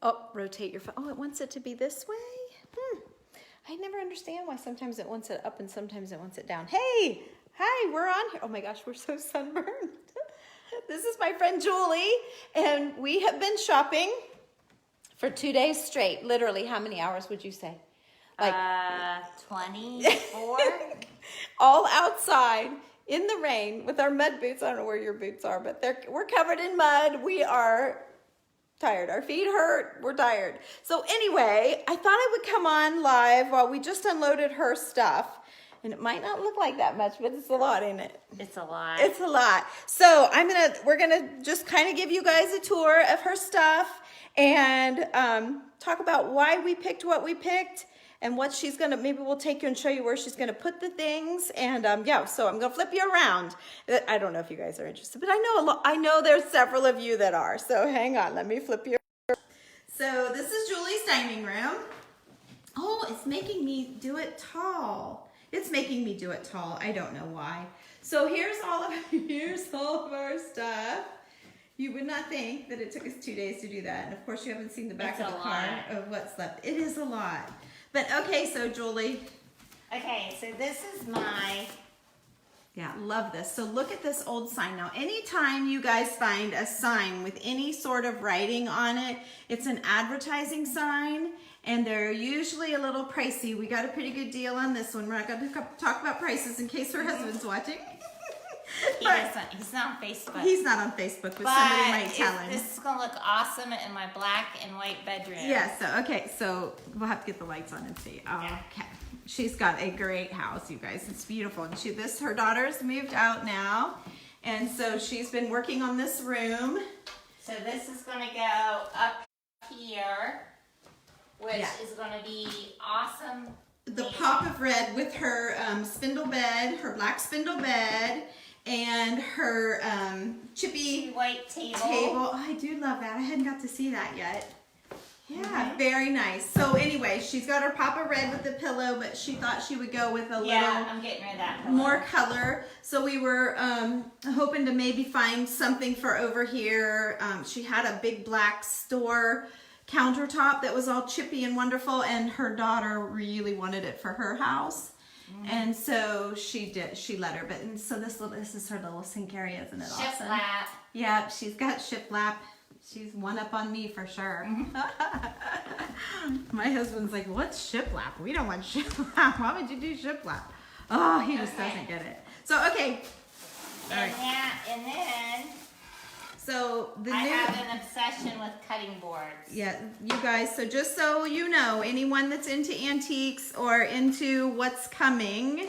Oh, rotate your phone. Oh, it wants it to be this way? I never understand why sometimes it wants it up and sometimes it wants it down. Hey, hi, we're on here. Oh my gosh, we're so sunburned. This is my friend Julie, and we have been shopping for 2 days straight. Literally, how many hours would you say? Like 24. All outside in the rain with our mud boots. I don't know where your boots are, but we're covered in mud. We are tired. Our feet hurt. We're tired. So anyway, I thought I would come on live while we just unloaded her stuff. And it might not look like that much, but it's a lot, ain't it? It's a lot. It's a lot. So we're gonna just kind of give you guys a tour of her stuff and talk about why we picked what we picked and what she's gonna, maybe we'll take you and show you where she's gonna put the things. And yeah, so I'm gonna flip you around. I don't know if you guys are interested, but I know there's several of you that are. So hang on, let me flip you around. So this is Julie's dining room. Oh, it's making me do it tall. It's making me do it tall. I don't know why. So here's all of our stuff. You would not think that it took us 2 days to do that. And of course you haven't seen the back of the car of what's left. It is a lot. But okay, so Julie. Okay, so this is my... Yeah, love this. So look at this old sign. Now, anytime you guys find a sign with any sort of writing on it, it's an advertising sign, and they're usually a little pricey. We got a pretty good deal on this one. We're not going to talk about prices in case her husband's watching. He's not on Facebook. He's not on Facebook, but somebody might tell him. This is going to look awesome in my black and white bedroom. Yeah, so we'll have to get the lights on and see. Okay. She's got a great house, you guys. It's beautiful. And her daughter's moved out now. And so she's been working on this room. So this is going to go up here, which is going to be awesome. The pop of red with her spindle bed, her black spindle bed, and her chippy white table. Oh, I do love that. I hadn't got to see that yet. Yeah, very nice. So anyway, she's got her Papa Red with the pillow, but she thought she would go with a little I'm getting rid of that pillow. More color. So we were hoping to maybe find something for over here. She had a big black store countertop that was all chippy and wonderful, and her daughter really wanted it for her house. And so she let her. But so this is her little sink area, isn't it awesome? Shiplap. Yeah, she's got shiplap. She's one up on me for sure. My husband's like, what's shiplap? We don't want shiplap. Why would you do shiplap? Oh, he just doesn't get it. So, okay. All right. And then... So, I have an obsession with cutting boards. Yeah, you guys, so just so you know, anyone that's into antiques or into what's coming,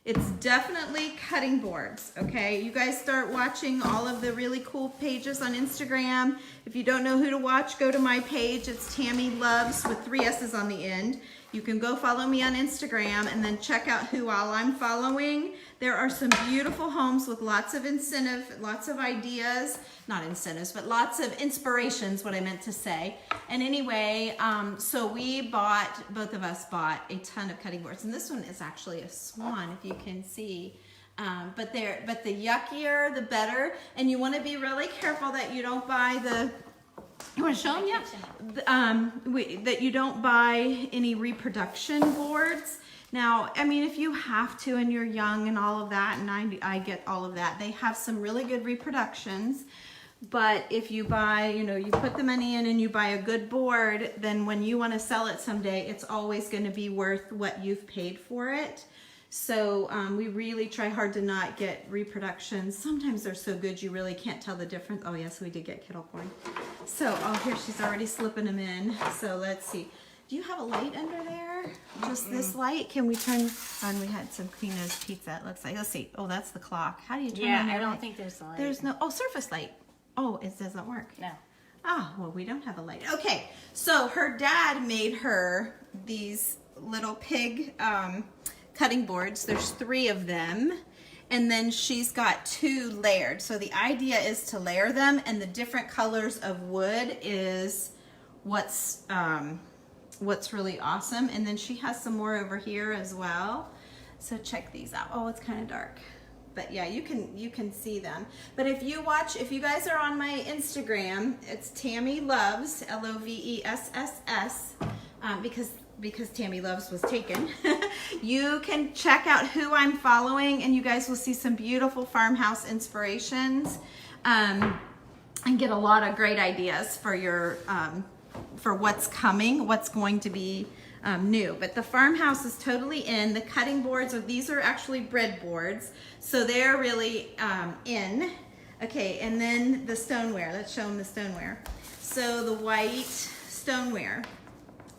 it's definitely cutting boards, okay? You guys start watching all of the really cool pages on Instagram. If you don't know who to watch, go to my page. It's Tammy Loves with 3 S's on the end. You can go follow me on Instagram and then check out who all I'm following. There are some beautiful homes with lots of incentive, lots of ideas, not incentives, but lots of inspirations, what I meant to say. And anyway, so both of us bought a ton of cutting boards. And this one is actually a swan, if you can see. But the yuckier, the better. And you want to be really careful that you don't buy you want to show them? Yeah. That you don't buy any reproduction boards. Now, I mean, if you have to and you're young and all of that, and I get all of that, they have some really good reproductions. But if you buy, you put the money in and you buy a good board, then when you want to sell it someday, it's always going to be worth what you've paid for it. So we really try hard to not get reproductions. Sometimes they're so good you really can't tell the difference. Oh yes, we did get kettle corn. So, here she's already slipping them in. So let's see. Do you have a light under there? Just this light? Can we turn on? We had some Quino's pizza, it looks like. Let's see. Oh, that's the clock. How do you turn on your I don't light? think there's a light. There's no, surface light. Oh, it doesn't work. No. Ah, well, we don't have a light. Okay, so her dad made her these little pig cutting boards. There's 3 of them. And then she's got 2 layered. So the idea is to layer them, and the different colors of wood is what's really awesome. And then she has some more over here as well. So check these out. Oh, it's kind of dark. But yeah, you can see them. But if you guys are on my Instagram, it's Tammy Loves, Lovesss, because Tammy Loves was taken. You can check out who I'm following, and you guys will see some beautiful farmhouse inspirations, and get a lot of great ideas for your for what's coming, what's going to be new. But the farmhouse is totally in. The cutting boards these are actually bread boards, so they're really in. Okay, and then the stoneware. Let's show them the stoneware. So the white stoneware.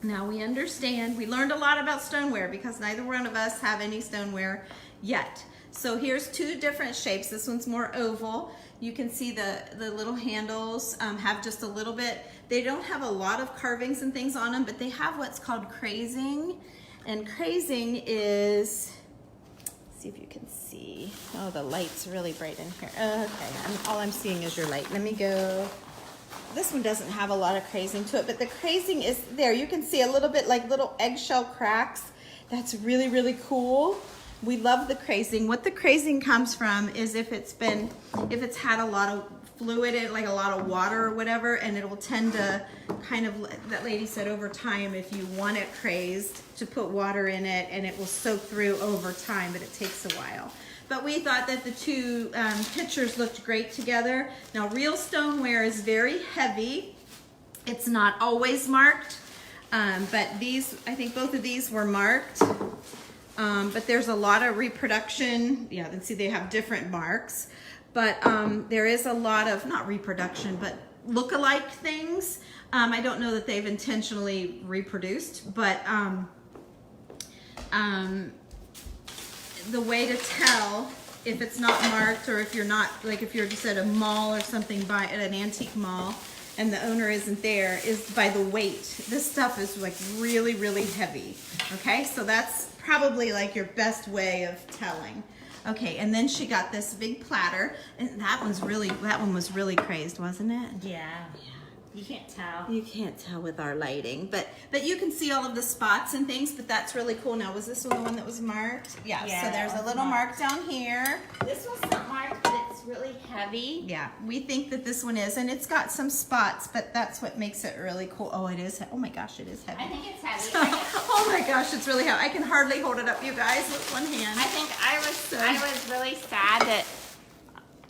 Now we understand, we learned a lot about stoneware because neither one of us have any stoneware yet. So here's two different shapes. This one's more oval. You can see the little handles have just a little bit, they don't have a lot of carvings and things on them, but they have what's called crazing. And crazing is, let's see if you can see. Oh, the light's really bright in here. Okay, all I'm seeing is your light. Let me go. This one doesn't have a lot of crazing to it, but the crazing is there. You can see a little bit like little eggshell cracks. That's really, really cool. We love the crazing. What the crazing comes from is if it's had a lot of fluid in it, like a lot of water or whatever, and it will tend to kind of, that lady said over time, if you want it crazed, to put water in it and it will soak through over time, but it takes a while. But we thought that the two pictures looked great together. Now, real stoneware is very heavy. It's not always marked, but these, I think both of these were marked. But there's a lot of reproduction. Yeah, and see they have different marks. But there is a lot of, not reproduction, but look-alike things. I don't know that they've intentionally reproduced, but the way to tell if it's not marked, or if you're not, like if you're just at a mall or something, at an antique mall, and the owner isn't there, is by the weight. This stuff is like really, really heavy. Okay, so that's probably like your best way of telling. Okay, and then she got this big platter, and that one was really crazed, wasn't it? Yeah. You can't tell. You can't tell with our lighting, but you can see all of the spots and things, but that's really cool. Now, was this one the one that was marked? Yeah, so there's a little mark down here. This one's not marked, but it's really heavy. Yeah, we think that this one is, and it's got some spots, but that's what makes it really cool. Oh, it is. Oh my gosh, it is heavy. I think it's heavy. Oh my gosh, it's really heavy. I can hardly hold it up, you guys, with one hand. I think I was really sad that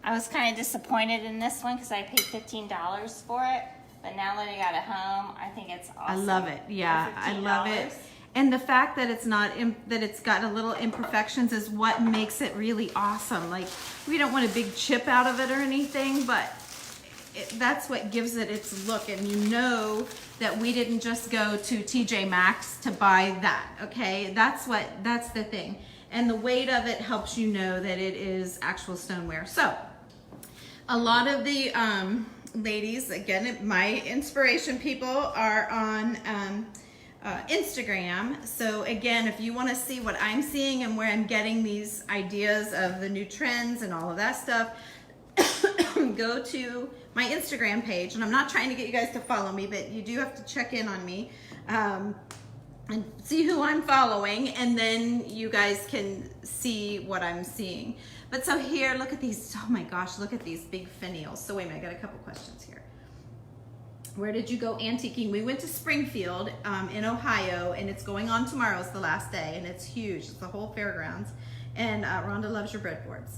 I was kind of disappointed in this one because I paid $15 for it. But now that I got it home, I think it's awesome. I love it. Yeah, I love it. And the fact that it's not that it's got a little imperfections is what makes it really awesome. Like, we don't want a big chip out of it or anything, but that's what gives it its look. And you know that we didn't just go to TJ Maxx to buy that. Okay, that's the thing. And the weight of it helps you know that it is actual stoneware. So, a lot of the ladies, again, my inspiration people are on Instagram. So again, if you want to see what I'm seeing and where I'm getting these ideas of the new trends and all of that stuff, go to my Instagram page. And I'm not trying to get you guys to follow me, but you do have to check in on me and see who I'm following, and then you guys can see what I'm seeing. But so here, look at these. Oh my gosh, look at these big finials. So wait a minute, I got a couple questions here. Where did you go antiquing? We went to Springfield in Ohio, and it's going on tomorrow. It's the last day, and it's huge. It's the whole fairgrounds. And Rhonda loves your breadboards.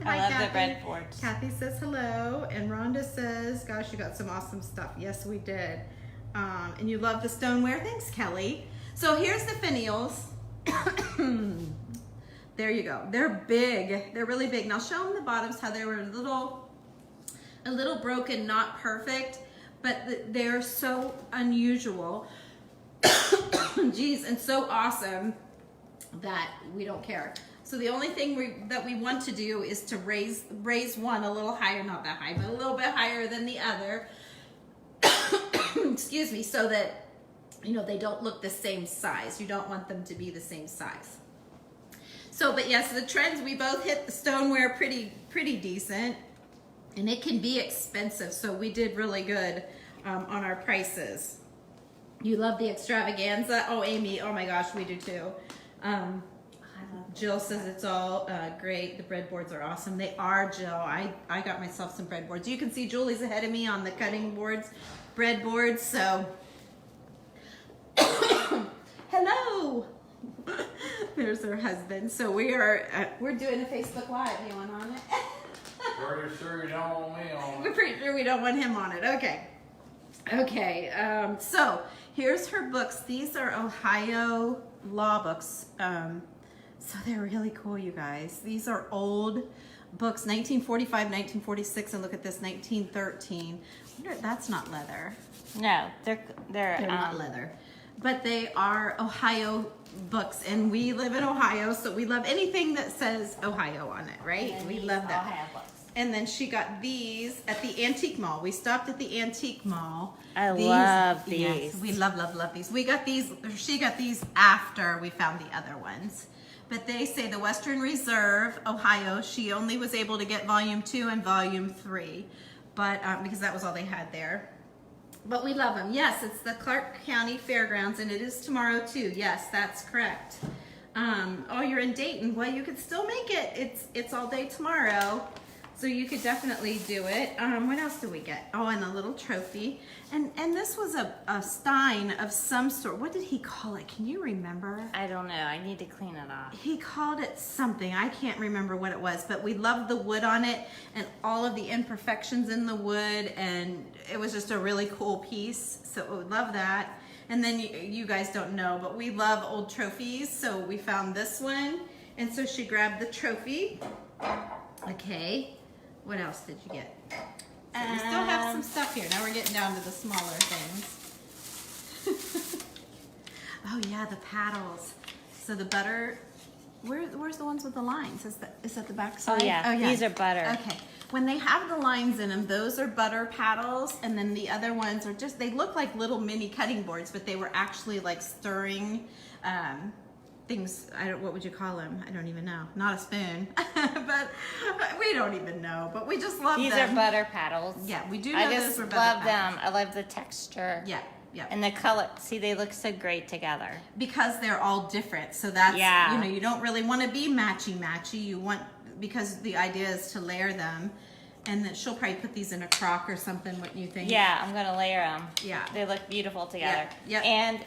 I love the breadboards. Kathy says hello, and Rhonda says, gosh, you got some awesome stuff. Yes, we did. And you love the stoneware. Thanks, Kelly. So here's the finials. There you go. They're big. They're really big. Now show them the bottoms, how they were a little broken, not perfect, but they're so unusual. Geez, and so awesome that we don't care. So the only thing that we want to do is to raise one a little higher, not that high, but a little bit higher than the other. Excuse me, so that, you know, they don't look the same size. You don't want them to be the same size. So, but yes, the trends, we both hit the stoneware pretty decent, and it can be expensive. So we did really good on our prices. You love the extravaganza? Oh, Amy, oh my gosh, we do too. I love Jill says it's all great. The breadboards are awesome. They are, Jill. I got myself some breadboards. You can see Julie's ahead of me on the cutting boards, breadboards. So, hello. There's her husband. So we're doing a Facebook Live. You want on it? Pretty sure you don't want me on We're it. pretty sure we don't want him on it. Okay. Okay. So here's her books. These are Ohio law books. So they're really cool, you guys. These are old books, 1945, 1946, and look at this, 1913. I wonder if that's not leather. No, they're Not leather. But they are Ohio books, and we live in Ohio, so we love anything that says Ohio on it, right? and We these love all that. have books. And then she got these at the Antique Mall. We stopped at the Antique Mall. I love Yes, these. we love these. We got these, she got these after we found the other ones. But they say the Western Reserve, Ohio, she only was able to get volume 2 and volume 3, but because that was all they had there. But we love them. Yes, it's the Clark County Fairgrounds, and it is tomorrow too. Yes, that's correct. Oh, you're in Dayton. Well, you could still make it. It's all day tomorrow, so you could definitely do it. What else do we get? Oh, and a little trophy. And this was a stein of some sort. What did he call it? Can you remember? I don't know. I need to clean it off. He called it something. I can't remember what it was, but we loved the wood on it and all of the imperfections in the wood, and it was just a really cool piece. So we love that. And then you guys don't know, but we love old trophies, so we found this one, and so she grabbed the trophy. Okay, what else did you get? So we still have some stuff here. Now we're getting down to the smaller things. Oh yeah, the paddles. So the butter, where's the ones with the lines? Is that the back side? Oh yeah, these are butter. Okay. When they have the lines in them, those are butter paddles, and then the other ones are just, they look like little mini cutting boards, but they were actually like stirring things. What would you call them? I don't even know. Not a spoon, but we don't even know. But we just love These them. are butter paddles. Yeah, we do know I those just were butter love paddles. them. I love the texture. Yeah, yeah. And the color. See, they look so great together. Because they're all different, so that's, Yeah. you know, you don't really want to be matchy. You want, because the idea is to layer them, and then she'll probably put these in a crock or something. What you think? Yeah, I'm gonna layer them. Yeah. They look beautiful together. Yep. And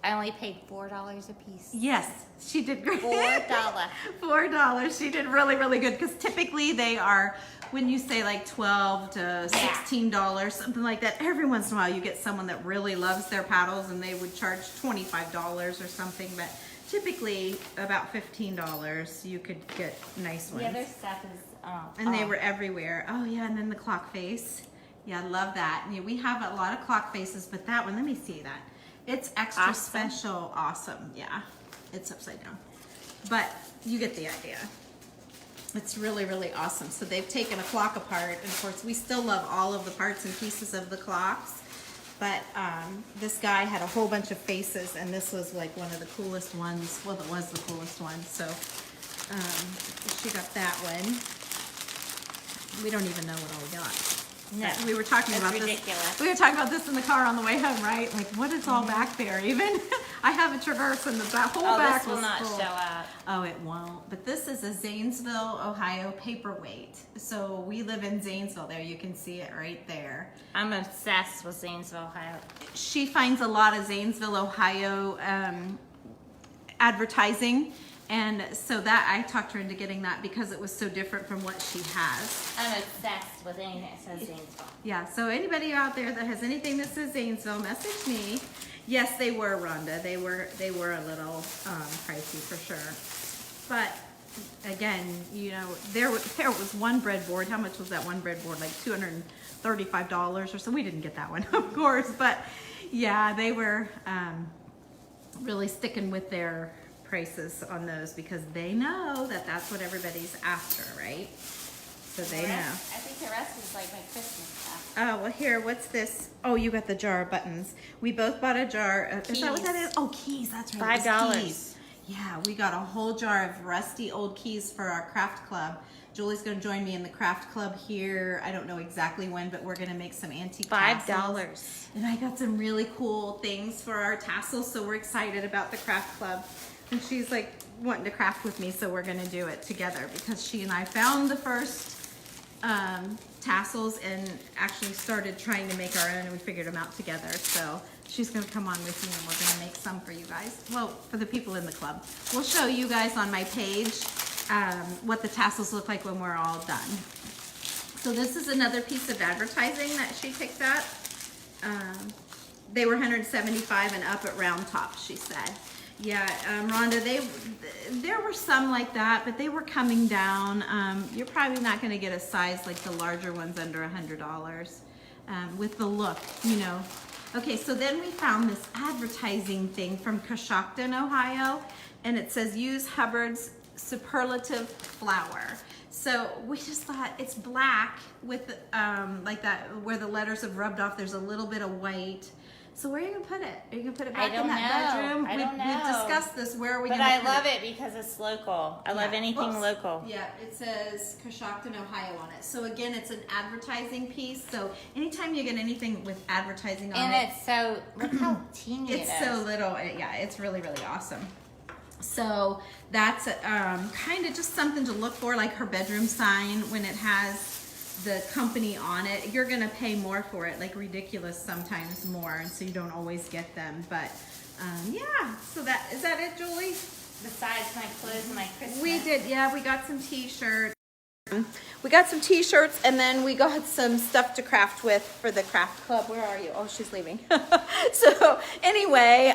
I only paid $4 a piece. Yes, she did great. $4. $4. She did really, really good, because typically they are, when you say like $12 to $16, something like that, every once in a while you get someone that really loves their paddles and they would charge $25 or something, but typically about $15 you could get nice ones. The other stuff is And they were everywhere. Oh yeah, and then the clock face. Yeah, I love that. Yeah, we have a lot of clock faces, but that one, let me see that. It's extra Awesome. special awesome. Yeah, it's upside down. But you get the idea. It's really, really awesome. So they've taken a clock apart, and of course we still love all of the parts and pieces of the clocks. But this guy had a whole bunch of faces, and this was like one of the coolest ones. Well, it was the coolest one. So she got that one. We don't even know what all we got. No, We were talking that's about ridiculous. this. We were talking about this in the car on the way home, right? Like, what is all back there? Even I have a Traverse, and the whole back this will was not full. show up. Oh, it won't. But this is a Zanesville, Ohio paperweight. So we live in Zanesville. There, you can see it right there. I'm obsessed with Zanesville, Ohio. She finds a lot of Zanesville, Ohio advertising. And so that I talked her into getting that because it was so different from what she has. I'm obsessed with anything that says Zanesville. Yeah, so anybody out there that has anything that says Zanesville, message me. Yes, they were, Rhonda. They were a little pricey for sure. But again, you know, there was one breadboard. How much was that one breadboard? Like $235 or so. We didn't get that one, of course. But yeah, they were really sticking with their prices on those because they know that that's what everybody's after, right? So they know. I think the rest is like my Christmas stuff. Oh, well here, what's this? Oh, you got the jar of buttons. We both bought a jar of, is that what that is? Oh, keys, that's right. it was $5. keys. Yeah, we got a whole jar of rusty old keys for our craft club. Julie's gonna join me in the craft club here. I don't know exactly when, but we're gonna make some antique tassels. $5. And I got some really cool things for our tassels, so we're excited about the craft club. And she's like wanting to craft with me, so we're gonna do it together because she and I found the first tassels and actually started trying to make our own, and we figured them out together. So she's gonna come on with me and we're gonna make some for you guys. Well, for the people in the club. We'll show you guys on my page what the tassels look like when we're all done. So this is another piece of advertising that she picked up. They were $175 and up at Round Top, she said. Yeah, Rhonda, there were some like that, but they were coming down. You're probably not going to get a size like the larger ones under $100 with the look, you know. Okay, so then we found this advertising thing from Coshocton, Ohio, and it says use Hubbard's superlative flour. So we just thought it's black with like that where the letters have rubbed off. There's a little bit of white. So where are you gonna put it? Are you gonna put it back in that bedroom? I don't know. We've discussed this. Where are we But gonna I put love it because it's local. I love anything Whoops. local. Yeah, it says Coshocton, Ohio on it. So again, it's an advertising piece. So anytime you get anything with advertising on And it, it's so, look how teeny it is. it's so little. Yeah, it's really, really awesome. So that's kind of just something to look for, like her bedroom sign when it has the company on it. You're gonna pay more for it, like ridiculous sometimes more, and so you don't always get them. But yeah, so is that it, Julie? Besides my clothes and my Christmas. We did, yeah, we got some t-shirts. We got some t-shirts, and then we got some stuff to craft with for the craft club. Where are you? Oh, she's leaving. So anyway,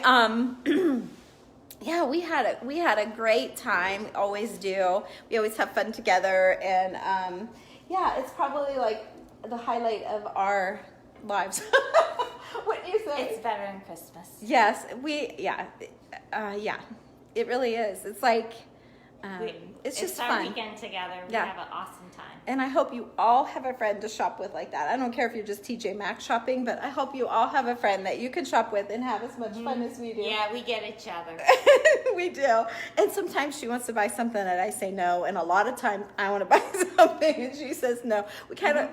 yeah, we had a great time. We always do. We always have fun together, and yeah, it's probably like the highlight of our lives. What do you think? It's better than Christmas. Yes, yeah, it really is. It's like it's just our fun. weekend together. We Yeah. have an awesome time. And I hope you all have a friend to shop with like that. I don't care if you're just TJ Maxx shopping, but I hope you all have a friend that you can shop with and have as much fun as we do. Yeah, we get each other. We do. And sometimes she wants to buy something that I say no, and a lot of times I want to buy something and she says no. We kind of,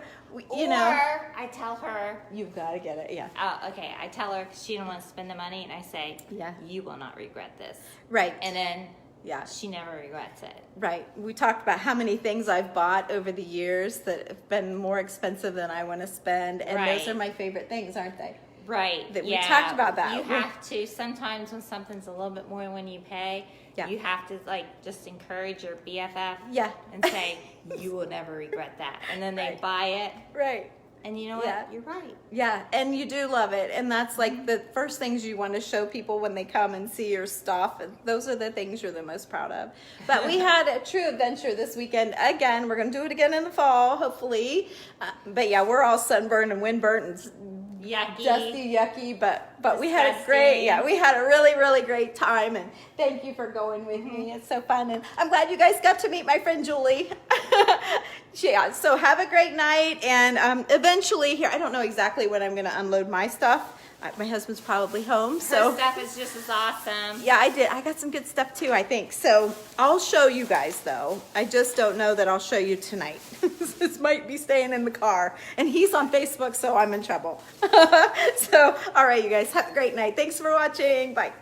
you know. Or I tell her, You've got to get it, yeah. okay, I tell her 'cause she don't want to spend the money, and I say, Yeah. you will not regret this. Right. And then Yeah. she never regrets it. Right. We talked about how many things I've bought over the years that have been more expensive than I want to spend. And those Right. are my favorite things, aren't they? Right. That we yeah. talked about that. You have to, sometimes when something's a little bit more than when you pay, Yeah. you have to like just encourage your BFF Yeah. and say, you will never regret that. And then they Right. buy it. Right. And you know what? Yeah. You're right. Yeah, and you do love it. And that's like the first things you want to show people when they come and see your stuff. And those are the things you're the most proud of. But we had a true adventure this weekend. Again, we're going to do it again in the fall, hopefully. But yeah, we're all sunburned and windburnt and Yucky. dusty, yucky, but we had a great, Disgusting. we had a really, really great time, and thank you for going with me. It's so fun, and I'm glad you guys got to meet my friend Julie. Yeah, so have a great night, and eventually here, I don't know exactly when I'm going to unload my stuff. My husband's probably home, so. Her stuff is just as awesome. Yeah, I got some good stuff too, I think. So I'll show you guys though. I just don't know that I'll show you tonight. This might be staying in the car. And he's on Facebook, so I'm in trouble. So, all right, you guys, have a great night. Thanks for watching. Bye.